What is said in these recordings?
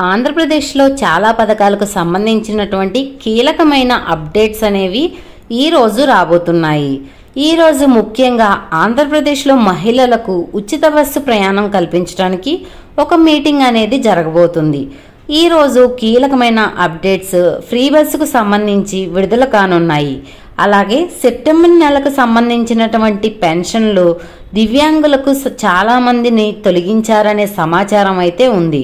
ఆంధ్రప్రదేశ్లో చాలా పథకాలకు సంబంధించినటువంటి కీలకమైన అప్డేట్స్ అనేవి ఈ రోజు రాబోతున్నాయి. ఈ రోజు ముఖ్యంగా ఆంధ్రప్రదేశ్లో మహిళలకు ఉచిత బస్సు ప్రయాణం కల్పించడానికి ఒక మీటింగ్ అనేది జరగబోతుంది. ఈ రోజు కీలకమైన అప్డేట్స్ ఫ్రీ బస్సుకు సంబంధించి విడుదల కానున్నాయి. అలాగే సెప్టెంబర్ నెలకు సంబంధించినటువంటి పెన్షన్లు దివ్యాంగులకు చాలా మందిని తొలగించారనే సమాచారం అయితే ఉంది.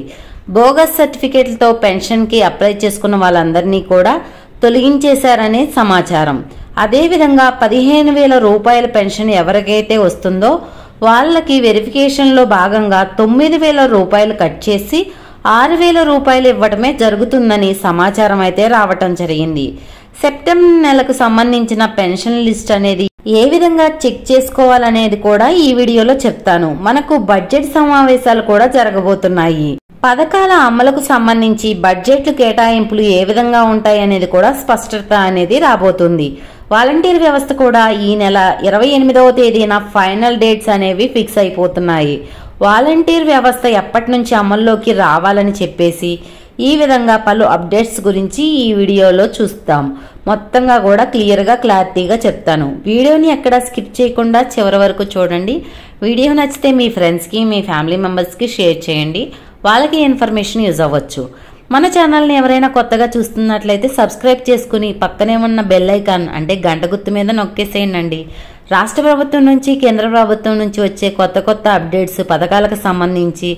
బోగస్ సర్టిఫికేట్లతో పెన్షన్కి అప్లై చేసుకున్న వాళ్ళందరినీ కూడా తొలగించేశారనే సమాచారం. అదేవిధంగా 15,000 రూపాయల పెన్షన్ ఎవరికైతే వస్తుందో వాళ్ళకి వెరిఫికేషన్లో భాగంగా 9,000 రూపాయలు కట్ చేసి 6,000 రూపాయలు ఇవ్వడమే జరుగుతుందని సమాచారం అయితే రావటం జరిగింది. సెప్టెంబర్ నెలకు సంబంధించిన పెన్షన్ లిస్ట్ అనేది ఏ విధంగా చెక్ చేసుకోవాలనేది కూడా ఈ వీడియోలో చెప్తాను. మనకు బడ్జెట్ సమావేశాలు కూడా జరగబోతున్నాయి. పథకాల అమలుకు సంబంధించి బడ్జెట్లు కేటాయింపులు ఏ విధంగా ఉంటాయి అనేది కూడా స్పష్టత అనేది రాబోతుంది. వాలంటీర్ వ్యవస్థ కూడా ఈ నెల 28వ తేదీన ఫైనల్ డేట్స్ అనేవి ఫిక్స్ అయిపోతున్నాయి. వాలంటీర్ వ్యవస్థ ఎప్పటి నుంచి అమల్లోకి రావాలని చెప్పేసి ఈ విధంగా పలు అప్డేట్స్ గురించి ఈ వీడియోలో చూస్తాం. మొత్తంగా కూడా క్లారిటీగా చెప్తాను. వీడియోని ఎక్కడ స్కిప్ చేయకుండా చివరి వరకు చూడండి. వీడియో నచ్చితే మీ ఫ్రెండ్స్కి మీ ఫ్యామిలీ మెంబర్స్కి షేర్ చేయండి. వాళ్ళకి ఇన్ఫర్మేషన్ యూజ్ అవ్వచ్చు. మన ఛానల్ని ఎవరైనా కొత్తగా చూస్తున్నట్లయితే సబ్స్క్రైబ్ చేసుకుని పక్కనే ఉన్న బెల్ ఐకాన్ అంటే గంట గుర్తు మీద నొక్కేసేయండి. రాష్ట్ర ప్రభుత్వం నుంచి కేంద్ర ప్రభుత్వం నుంచి వచ్చే కొత్త అప్డేట్స్ పథకాలకు సంబంధించి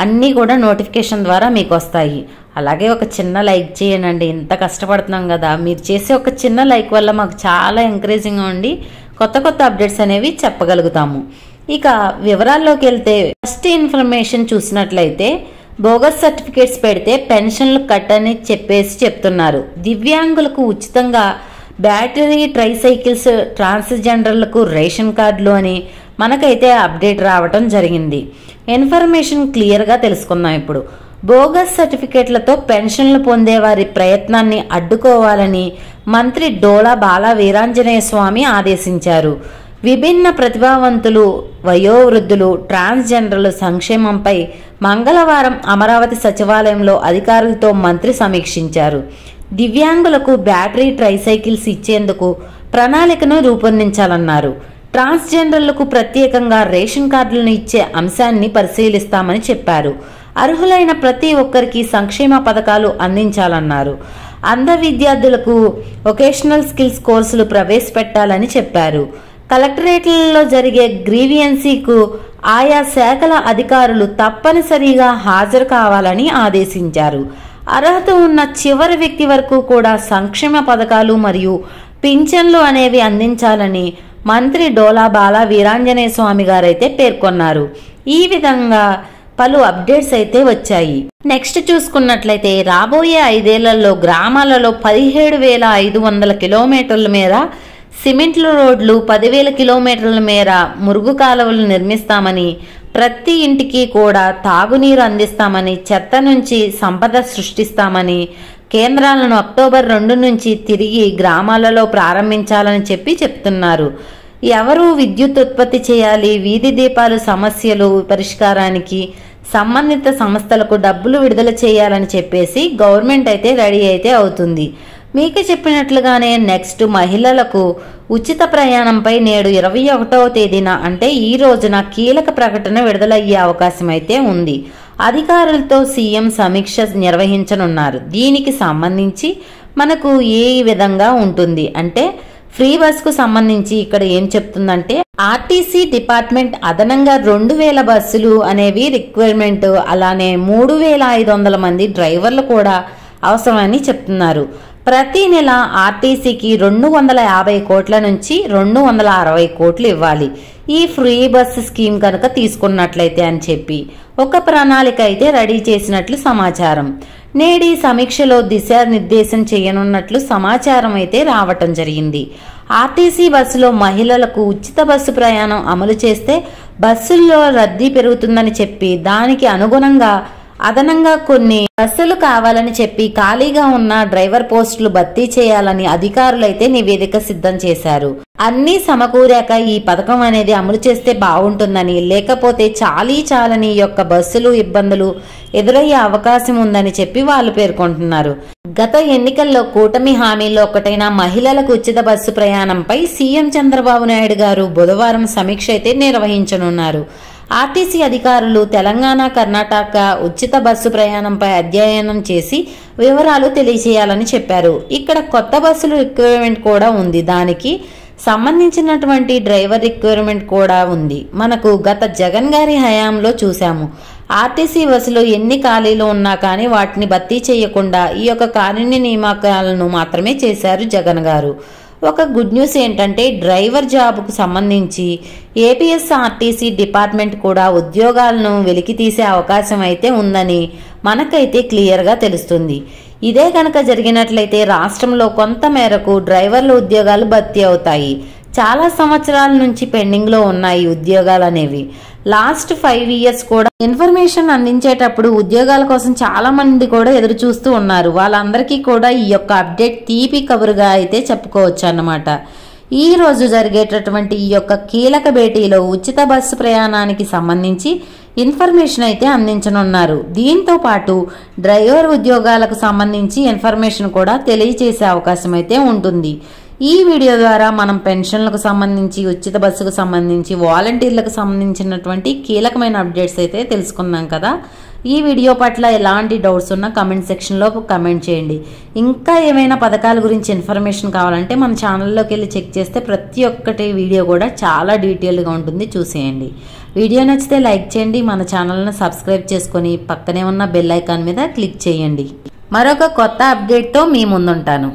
అన్నీ కూడా నోటిఫికేషన్ ద్వారా మీకు వస్తాయి. అలాగే ఒక చిన్న లైక్ చేయండి. ఇంత కష్టపడుతున్నాం కదా, మీరు చేసే ఒక చిన్న లైక్ వల్ల మాకు చాలా ఎంకరేజింగ్గా ఉండి కొత్త అప్డేట్స్ అనేవి చెప్పగలుగుతాము. ఇక వివరాల్లోకి వెళ్తే ఫస్ట్ ఇన్ఫర్మేషన్ చూసినట్లయితే బోగస్ సర్టిఫికేట్స్ పెడితే పెన్షన్లు కట్ అని చెప్తున్నారు. దివ్యాంగులకు ఉచితంగా బ్యాటరీ ట్రైసైకిల్స్, ట్రాన్స్జెండర్లకు రేషన్ కార్డులు అని మనకైతే అప్డేట్ రావటం జరిగింది. ఇన్ఫర్మేషన్ క్లియర్గా తెలుసుకుందాం. ఇప్పుడు బోగస్ సర్టిఫికేట్లతో పెన్షన్లు పొందే వారి ప్రయత్నాన్ని అడ్డుకోవాలని మంత్రి డోలా బాల వీరాంజనేయ స్వామి ఆదేశించారు. విభిన్న ప్రతిభావంతులు, వయోవృద్ధులు, ట్రాన్స్జెండర్ల సంక్షేమంపై మంగళవారం అమరావతి సచివాలయంలో అధికారులతో మంత్రి సమీక్షించారు. దివ్యాంగులకు బ్యాటరీ ట్రైసైకిల్స్ ఇచ్చేందుకు ప్రణాళికను రూపొందించాలన్నారు. ట్రాన్స్జెండర్లకు ప్రత్యేకంగా రేషన్ కార్డులను ఇచ్చే అంశాన్ని పరిశీలిస్తామని చెప్పారు. అర్హులైన ప్రతి ఒక్కరికి సంక్షేమ పథకాలు అందించాలన్నారు. అంధ విద్యార్థులకు వొకేషనల్ స్కిల్స్ కోర్సులు ప్రవేశపెట్టాలని చెప్పారు. కలెక్టరేట్లలో జరిగే గ్రీవియన్సీకు ఆయా శాఖల అధికారులు తప్పనిసరిగా హాజరు కావాలని ఆదేశించారు. అర్హత ఉన్న చివరి వ్యక్తి వరకు కూడా సంక్షేమ పథకాలు మరియు పింఛన్లు అనేవి అందించాలని మంత్రి డోలా బాల వీరాంజనేయ స్వామి గారైతే పేర్కొన్నారు. ఈ విధంగా పలు అప్డేట్స్ అయితే వచ్చాయి. నెక్స్ట్ చూసుకున్నట్లయితే రాబోయే 5 ఏళ్లలో గ్రామాలలో 17,500 కిలోమీటర్ల మేర సిమెంట్ల రోడ్లు, 10,000 కిలోమీటర్ల మేర మురుగు కాలువలు నిర్మిస్తామని, ప్రతి ఇంటికి కూడా తాగునీరు అందిస్తామని, చెత్త నుంచి సంపద సృష్టిస్తామని, కేంద్రాలను అక్టోబర్ 2 నుంచి తిరిగి గ్రామాలలో ప్రారంభించాలని చెప్తున్నారు. ఎవరు విద్యుత్ ఉత్పత్తి చేయాలి, వీధి దీపాలు సమస్యలు పరిష్కారానికి సంబంధిత సంస్థలకు డబ్బులు విడుదల చేయాలని చెప్పేసి గవర్నమెంట్ అయితే రెడీ అయితే అవుతుంది. మీకు చెప్పినట్లుగానే నెక్స్ట్ మహిళలకు ఉచిత ప్రయాణంపై నేడు 21వ తేదీన అంటే ఈ రోజున కీలక ప్రకటన విడుదలయ్యే అవకాశం అయితే ఉంది. అధికారులతో సీఎం సమీక్ష నిర్వహించనున్నారు. దీనికి సంబంధించి మనకు ఏ విధంగా ఉంటుంది అంటే ఫ్రీ బస్కు సంబంధించి ఇక్కడ ఏం చెప్తుందంటే ఆర్టీసీ డిపార్ట్మెంట్ అదనంగా 2,000 బస్సులు అనేవి రిక్వైర్మెంట్, అలానే 3,500 మంది డ్రైవర్లు కూడా అవసరమని చెప్తున్నారు. ప్రతి నెల ఆర్టీసీకి 250 కోట్ల నుంచి 260 కోట్లు ఇవ్వాలి ఈ ఫ్రీ బస్ స్కీమ్ కనుక తీసుకున్నట్లయితే అని చెప్పి ఒక ప్రణాళిక అయితే రెడీ చేసినట్లు సమాచారం. నేడి సమీక్షలో దిశానిర్దేశం చేయనున్నట్లు సమాచారం అయితే రావటం జరిగింది. ఆర్టీసీ బస్సులో మహిళలకు ఉచిత బస్సు ప్రయాణం అమలు చేస్తే బస్సుల్లో రద్దీ పెరుగుతుందని చెప్పి దానికి అనుగుణంగా అదనంగా కొన్ని బస్సులు కావాలని చెప్పి ఖాళీగా ఉన్న డ్రైవర్ పోస్టులు భర్తీ చేయాలని అధికారులైతే నివేదిక సిద్ధం చేశారు. అన్నీ సమకూరాక ఈ పథకం అనేది అమలు చేస్తే బాగుంటుందని, లేకపోతే చాలని యొక్క బస్సులు ఇబ్బందులు ఎదురయ్యే అవకాశం ఉందని చెప్పి వాళ్ళు పేర్కొంటున్నారు. గత ఎన్నికల్లో కూటమి హామీల్లో ఒకటైన మహిళలకు ఉచిత బస్సు ప్రయాణంపై సీఎం చంద్రబాబు నాయుడు గారు బుధవారం సమీక్ష అయితే నిర్వహించనున్నారు. ఆర్టీసీ అధికారులు తెలంగాణ, కర్ణాటక ఉచిత బస్సు ప్రయాణంపై అధ్యయనం చేసి వివరాలు తెలియజేయాలని చెప్పారు. ఇక్కడ కొత్త బస్సులు రిక్వైర్మెంట్ కూడా ఉంది. దానికి సంబంధించినటువంటి డ్రైవర్ రిక్వైర్మెంట్ కూడా ఉంది. మనకు గత జగన్ గారి హయాంలో చూసాము. ఆర్టీసీ బస్సులో ఎన్ని ఖాళీలు ఉన్నా కానీ వాటిని భర్తీ చేయకుండా ఈ యొక్క కారుణ్య నియామకాలను మాత్రమే చేశారు జగన్ గారు. ఒక గుడ్ న్యూస్ ఏంటంటే డ్రైవర్ జాబ్కు సంబంధించి ఏపీఎస్ఆర్టీసీ డిపార్ట్మెంట్ కూడా ఉద్యోగాలను వెలికి తీసే అవకాశం అయితే ఉందని మనకైతే క్లియర్గా తెలుస్తుంది. ఇదే కనుక జరిగినట్లయితే రాష్ట్రంలో కొంత మేరకు డ్రైవర్ల ఉద్యోగాలు భర్తీ అవుతాయి. చాలా సంవత్సరాల నుంచి పెండింగ్ లో ఉన్నాయి ఉద్యోగాలు అనేవి. లాస్ట్ 5 years కూడా ఇన్ఫర్మేషన్ అందించేటప్పుడు ఉద్యోగాల కోసం చాలా మంది కూడా ఎదురు చూస్తూ ఉన్నారు. వాళ్ళందరికీ కూడా ఈ యొక్క అప్డేట్ తీపి కబురుగా అయితే చెప్పుకోవచ్చు అన్నమాట. ఈ రోజు జరిగేటటువంటి ఈ యొక్క కీలక భేటీలో ఉచిత బస్సు ప్రయాణానికి సంబంధించి ఇన్ఫర్మేషన్ అయితే అందించనున్నారు. దీంతో పాటు డ్రైవర్ ఉద్యోగాలకు సంబంధించి ఇన్ఫర్మేషన్ కూడా తెలియజేసే అవకాశం అయితే ఉంటుంది. ఈ వీడియో ద్వారా మనం పెన్షన్లకు సంబంధించి, ఉచిత బస్సుకు సంబంధించి, వాలంటీర్లకు సంబంధించినటువంటి కీలకమైన అప్డేట్స్ అయితే తెలుసుకున్నాం కదా. ఈ వీడియో పట్ల ఎలాంటి డౌట్స్ ఉన్నా కమెంట్ సెక్షన్లో కమెంట్ చేయండి. ఇంకా ఏమైనా పథకాల గురించి ఇన్ఫర్మేషన్ కావాలంటే మన ఛానల్లోకి వెళ్ళి చెక్ చేస్తే ప్రతి ఒక్కటి వీడియో కూడా చాలా డీటెయిల్గా ఉంటుంది, చూసేయండి. వీడియో నచ్చితే లైక్ చేయండి, మన ఛానల్ను సబ్స్క్రైబ్ చేసుకొని పక్కనే ఉన్న బెల్ ఐకాన్ మీద క్లిక్ చేయండి. మరొక కొత్త అప్డేట్తో మీ ముందుంటాను.